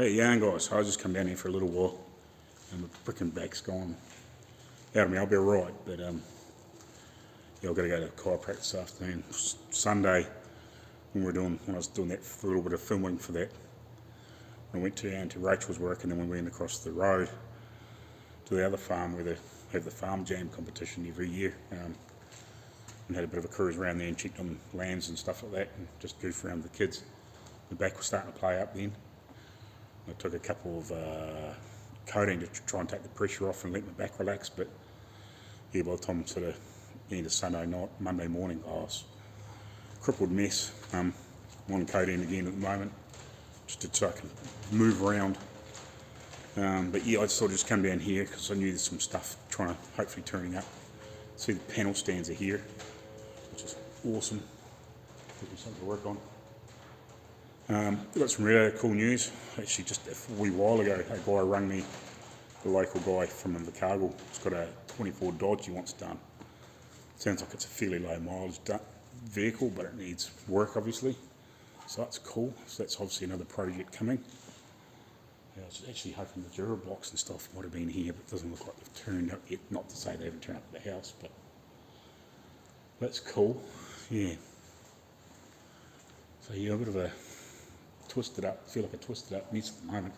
Hey, yeah, guys, I just come down here for a little while, and my frickin' back's gone out of me. I'll be alright, but yeah, I've got to go to chiropractor this afternoon. Sunday, when I was doing that for a little bit of filming for that, I went down to Rachel's work, and then we went across the road to the other farm where they have the farm jam competition every year, and had a bit of a cruise around there and checked on lambs and stuff like that, and just goofed around with the kids. The back was starting to play up then. I took a couple of codeine to try and take the pressure off and let my back relax, but yeah, by the time sort of the end of Sunday night, Monday morning, I was a crippled mess. I'm on codeine again at the moment, just so I can move around. But yeah, I sort of just come down here because I knew there's some stuff trying to hopefully turning up. See, the panel stands are here, which is awesome. Gives me something to work on. We've got some really cool news. Actually, just a wee while ago, a guy rang me, the local guy from Invercargill. He's got a 24 Dodge he wants done. Sounds like it's a fairly low mileage vehicle, but it needs work, obviously. So that's cool. So that's obviously another project coming. Yeah, I was actually hoping the Dura blocks and stuff might have been here, but it doesn't look like they've turned up yet. Not to say they haven't turned up at the house, but that's cool. Yeah. So yeah, a bit of a twisted up, feel like a twisted up mess at the moment.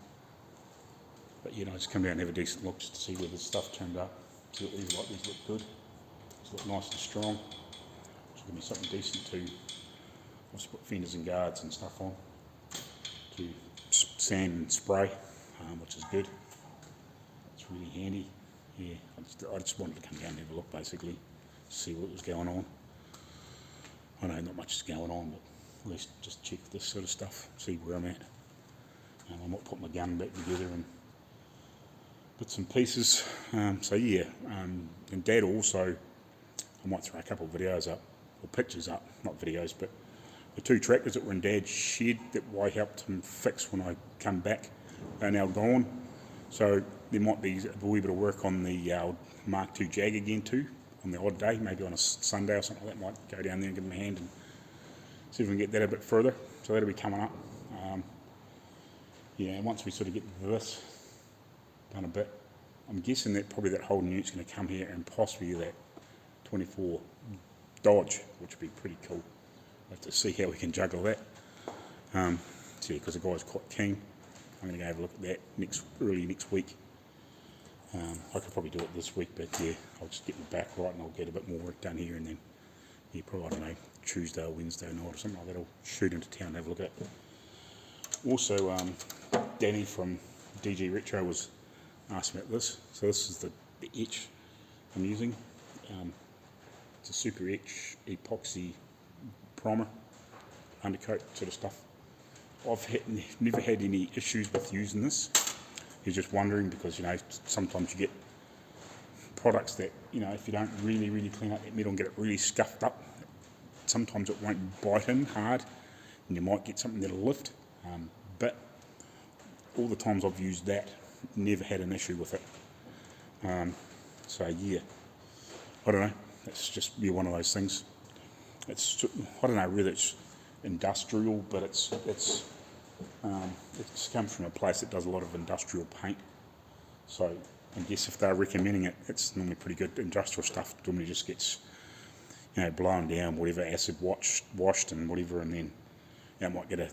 But you know, just come down and have a decent look just to see where the stuff turned up. See what these like, these look good. These look nice and strong. Which will give me something decent to obviously put fenders and guards and stuff on. To sand and spray, which is good. It's really handy. Yeah, I just wanted to come down and have a look basically, see what was going on. I know not much is going on, but at least just check this sort of stuff, see where I'm at. I might put my gun back together and bits and pieces. So yeah, and Dad also, I might throw a couple of videos up, or pictures up, not videos, but the two tractors that were in Dad's shed that I helped him fix when I come back are now gone. So there might be a wee bit of work on the Mark II Jag again too, on the odd day, maybe on a Sunday or something like that. Might go down there and give him a hand and see if we can get that a bit further. So that'll be coming up. Yeah, and once we sort of get this done a bit, I'm guessing that probably that whole unit's going to come here and possibly that 24 Dodge, which would be pretty cool. We'll have to see how we can juggle that. So yeah, because the guy's quite keen. I'm going to go have a look at that early next week. I could probably do it this week, but yeah, I'll just get my back right and I'll get a bit more work done here, and then yeah, probably, I don't know, Tuesday or Wednesday night or something like that, I'll shoot into town and have a look at it. Also, Danny from DG Retro was asking about this. So this is the etch I'm using. It's a Super Etch epoxy primer, undercoat sort of stuff. I've never had any issues with using this. He's just wondering because, you know, sometimes you get products that, you know, if you don't really clean up that metal and get it really scuffed up, sometimes it won't bite in hard and you might get something that'll lift. But all the times I've used that, never had an issue with it. So yeah, I don't know, it's just be one of those things. It's, I don't know whether it's industrial, but it's come from a place that does a lot of industrial paint. So I guess if they're recommending it, it's normally pretty good. Industrial stuff normally just gets, you know, blown down, whatever, acid washed and whatever, and then you know, might get a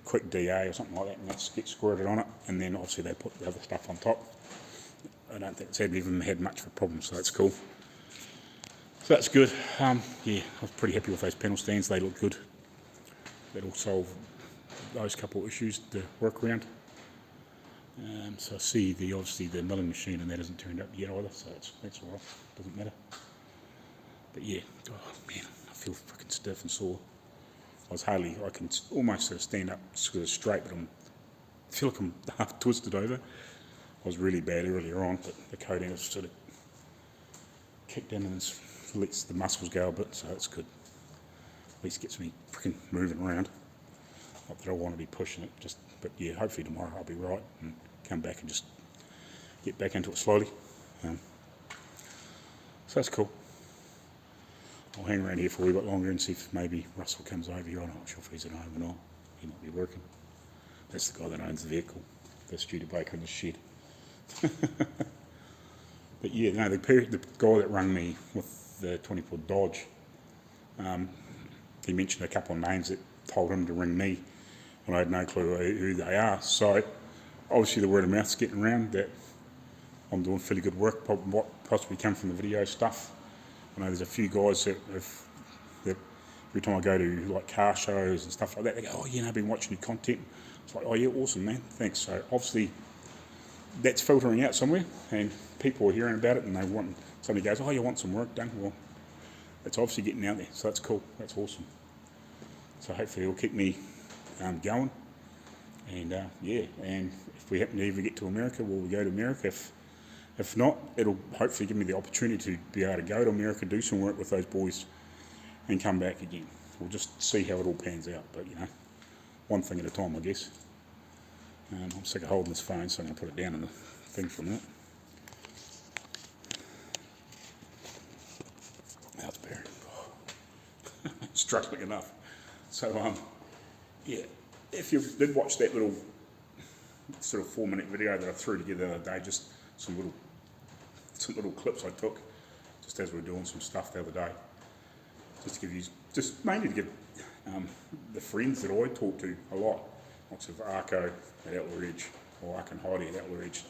quick DA or something like that, and that gets squirted on it, and then obviously they put the other stuff on top. I don't think it's even had much of a problem, so that's cool. So that's good. Yeah, I was pretty happy with those panel stands. They look good. That'll solve those couple of issues to work around. So I see obviously the milling machine and that hasn't turned up yet either, so that's alright, doesn't matter. But yeah, oh man, I feel fucking stiff and sore. I can almost sort of stand up sort of straight, but I feel like I'm half twisted over. I was really bad earlier on, but the codeine has sort of kicked in and lets the muscles go a bit, so it's good. At least gets me freaking moving around. Not that I want to be pushing it, but yeah, hopefully tomorrow I'll be right and come back and just get back into it slowly. So that's cool. I'll hang around here for a wee bit longer and see if maybe Russell comes over here. I'm not sure if he's at home or not. He might be working. That's the guy that owns the vehicle. the Studebaker in the shed. But yeah, no, the guy that rang me with the 24 Dodge, he mentioned a couple of names that told him to ring me, and I had no clue who they are. So obviously the word of mouth's getting around that I'm doing fairly good work, what possibly come from the video stuff. I know there's a few guys that every time I go to like car shows and stuff like that, they go, oh, you know, I've been watching your content. It's like, oh yeah, awesome, man, thanks. So obviously that's filtering out somewhere, and people are hearing about it, and they want, somebody goes, oh, you want some work done? Well, it's obviously getting out there, so that's cool, that's awesome. So hopefully it'll keep me going, and yeah, and if we happen to ever get to America, well, we go to America. If not, it'll hopefully give me the opportunity to be able to go to America, do some work with those boys, and come back again. We'll just see how it all pans out, but you know, one thing at a time, I guess. I'm sick of holding this phone, so I'm going to put it down in the thing for a minute. How's Barry? Struggling enough. So, yeah, if you did watch that little sort of 4-minute video that I threw together the other day, just some little clips I took just as we were doing some stuff the other day, just to give you, just mainly to give the friends that I talk to a lot, lots of Arco at Outlaw Ridge, or Ark and Heidi at Outlaw Ridge,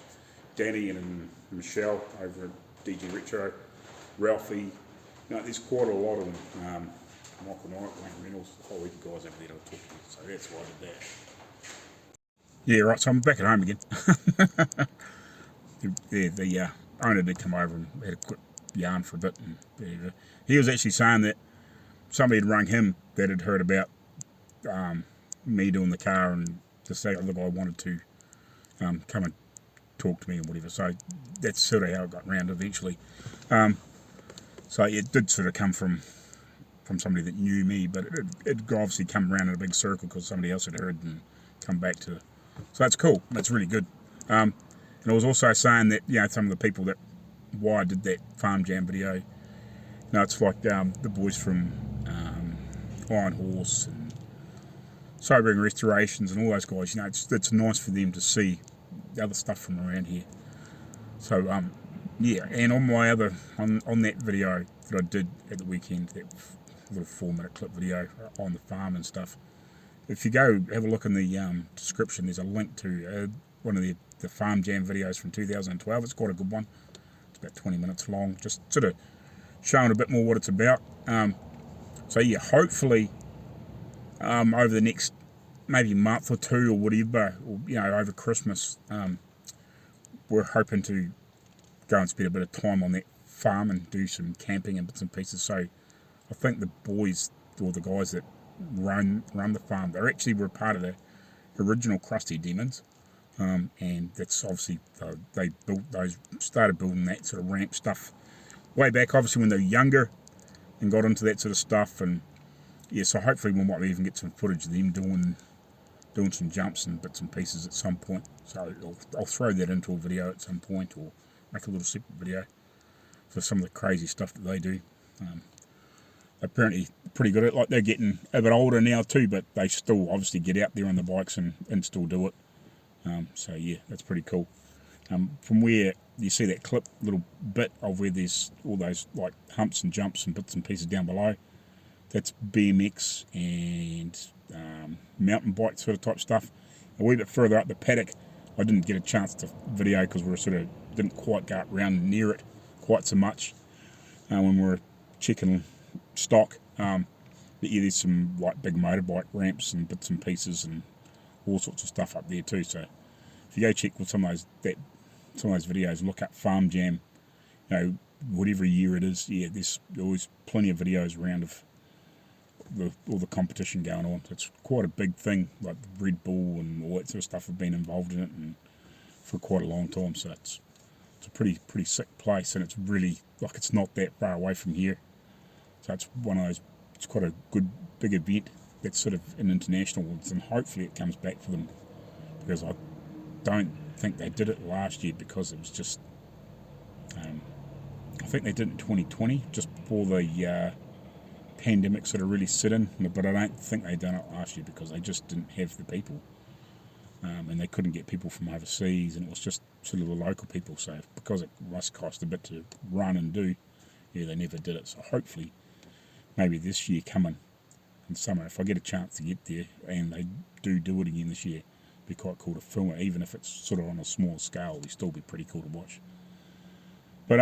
Danny and Michelle over at DG Retro, Ralphie, you know, there's quite a lot of them, Michael Knight, Wayne Reynolds, a whole heap of guys over there that I talk to, so that's why I did that. Yeah, right, so I'm back at home again. Yeah, the owner did come over and had a quick yarn for a bit, and he was actually saying that somebody had rung him that had heard about me doing the car, and just say, look, I wanted to come and talk to me and whatever. So that's sort of how it got round eventually. So it did sort of come from somebody that knew me, but it obviously come around in a big circle because somebody else had heard and come back to it. So that's cool. That's really good. And I was also saying that, you know, some of the people that why I did that Farm Jam video, you know, it's like the boys from Iron Horse and Sobering Restorations and all those guys, you know, it's nice for them to see the other stuff from around here. So yeah, and on my other on that video that I did at the weekend, that little 4-minute clip video on the farm and stuff, if you go have a look in the description, there's a link to one of the Farm Jam videos from 2012. It's quite a good one. It's about 20 minutes long, just sort of showing a bit more what it's about. So yeah, hopefully over the next maybe month or two or whatever, or, you know, over Christmas, we're hoping to go and spend a bit of time on that farm and do some camping and bits and pieces. So I think the boys, or the guys that run the farm, they actually were part of the original Krusty Demons, and that's obviously they started building that sort of ramp stuff way back, obviously when they were younger, and got into that sort of stuff. And yeah, so hopefully we might even get some footage of them doing some jumps and bits and pieces at some point. So I'll throw that into a video at some point, or make a little separate video for some of the crazy stuff that they do. Apparently pretty good at it. Like, they're getting a bit older now too, but they still obviously get out there on the bikes and still do it. So yeah, that's pretty cool. From where you see that clip, little bit of where there's all those like humps and jumps and bits and pieces down below, that's BMX and mountain bike sort of type stuff. A wee bit further up the paddock, I didn't get a chance to video because we sort of didn't quite go around near it quite so much when we were checking stock. But yeah, there's some like big motorbike ramps and bits and pieces and all sorts of stuff up there too. So if you go check with some of those videos, look up Farm Jam, you know, whatever year it is, yeah, there's always plenty of videos around of all the competition going on. It's quite a big thing, like Red Bull and all that sort of stuff have been involved in it and for quite a long time. So it's a pretty sick place, and it's really, like, it's not that far away from here. So it's one of those, it's quite a good big event that's sort of an international one, and hopefully it comes back for them, because I don't think they did it last year because it was just, I think they did it in 2020, just before the pandemic sort of really set in, but I don't think they done it last year because they just didn't have the people. and they couldn't get people from overseas, and it was just sort of the local people. So because it must cost a bit to run and do, yeah, they never did it. So hopefully, maybe this year coming in summer, if I get a chance to get there and they do it again this year, it'd be quite cool to film it. Even if it's sort of on a small scale, it'd still be pretty cool to watch. But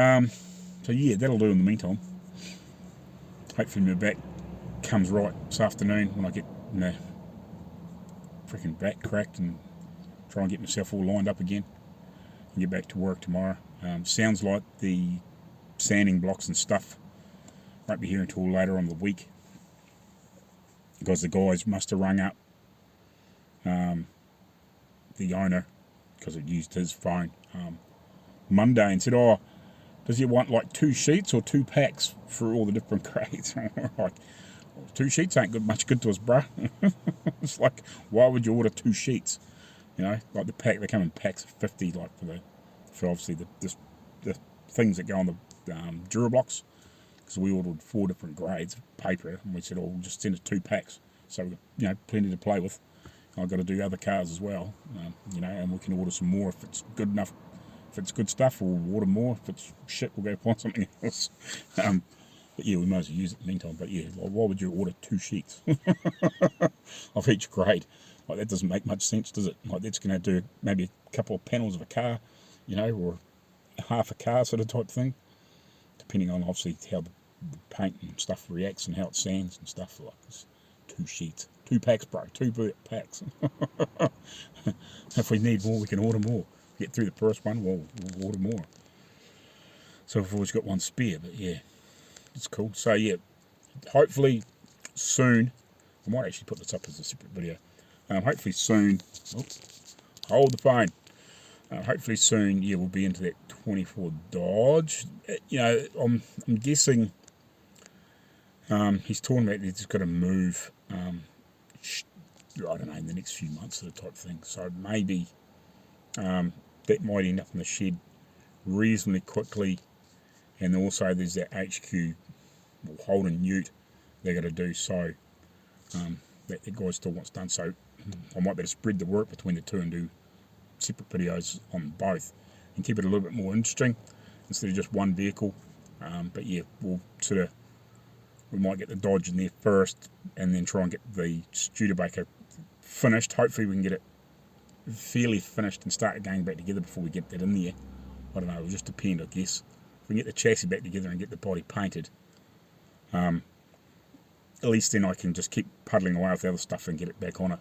so yeah, that'll do in the meantime. Hopefully my back comes right this afternoon when I get freaking back cracked and try and get myself all lined up again and get back to work tomorrow. Sounds like the sanding blocks and stuff won't be here until later on the week, because the guys must have rung up the owner, because it used his phone, Monday, and said, "Oh, does he want like 2 sheets or 2 packs for all the different grades?" Like, 2 sheets ain't much good to us, bruh. It's like, why would you order 2 sheets? You know, like the pack, they come in packs of 50, like for obviously the things that go on the Durablocks. So we ordered 4 different grades of paper, and we said, "Oh, we'll just send us 2 packs." So we've got, plenty to play with. I've got to do other cars as well, and we can order some more if it's good enough. If it's good stuff, we'll order more. If it's shit, we'll go find something else. But yeah, we might as well use it in the meantime. But yeah, why would you order 2 sheets of each grade? Like, that doesn't make much sense, does it? Like, that's going to do maybe a couple of panels of a car, or half a car sort of type thing, depending on obviously how the paint and stuff reacts and how it sands and stuff. Like, it's 2 sheets, 2 packs, bro, 2 packs. If we need more, we can order more. Get through the first one, we'll order more. So we've always got one spare, but yeah, it's cool. So yeah, hopefully soon, I might actually put this up as a separate video. Hopefully soon, hold the phone. Hopefully soon, yeah, we'll be into that 24 Dodge. I'm guessing he's talking about he's got to move, I don't know, in the next few months, sort of type thing. So maybe that might end up in the shed reasonably quickly. And also there's that HQ Holden Ute they got to do, so that the guy still wants done. So I might better spread the work between the two and do separate videos on both and keep it a little bit more interesting instead of just one vehicle. But yeah, we might get the Dodge in there first and then try and get the Studebaker finished. Hopefully we can get it fairly finished and start going back together before we get that in there. I don't know, it'll just depend, I guess. If we can get the chassis back together and get the body painted, at least then I can just keep puddling away with the other stuff and get it back on it.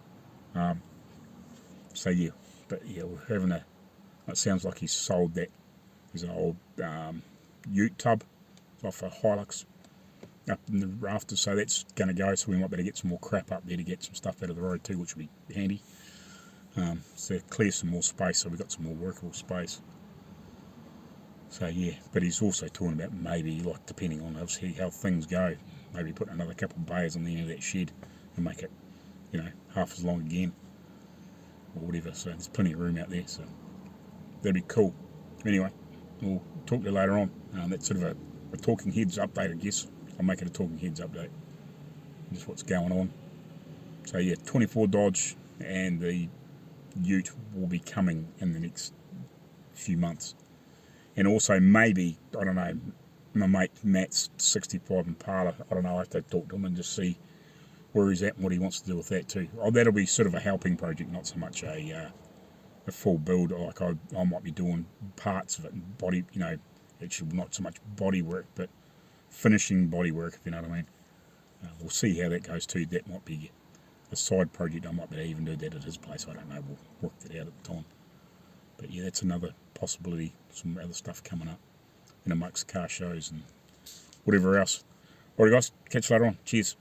So yeah, but yeah, we're having it sounds like he's sold that. There's an old ute tub off a Hilux up in the rafters, so that's going to go. So we might better get some more crap up there to get some stuff out of the road too, which will be handy. So clear some more space, so we've got some more workable space. So yeah, but he's also talking about maybe, like, depending on obviously how things go, maybe put another couple of bays on the end of that shed and make it, half as long again or whatever. So there's plenty of room out there, so that'd be cool. Anyway, we'll talk to you later on. That's sort of a Talking Heads update, I guess. I'll make it a Talking Heads update, just what's going on. So yeah, 24 Dodge and the Ute will be coming in the next few months. And also maybe, I don't know, my mate Matt's 65 Impala, I don't know, I have to talk to him and just see where he's at and what he wants to do with that too. That'll be sort of a helping project, not so much a full build. Like I might be doing parts of it and body, actually not so much body work, but finishing body work, if you know what I mean. We'll see how that goes too. That might be a side project. I might be able to even do that at his place. I don't know. We'll work that out at the time. But yeah, that's another possibility. Some other stuff coming up in amongst car shows and whatever else. Alright guys, catch you later on. Cheers.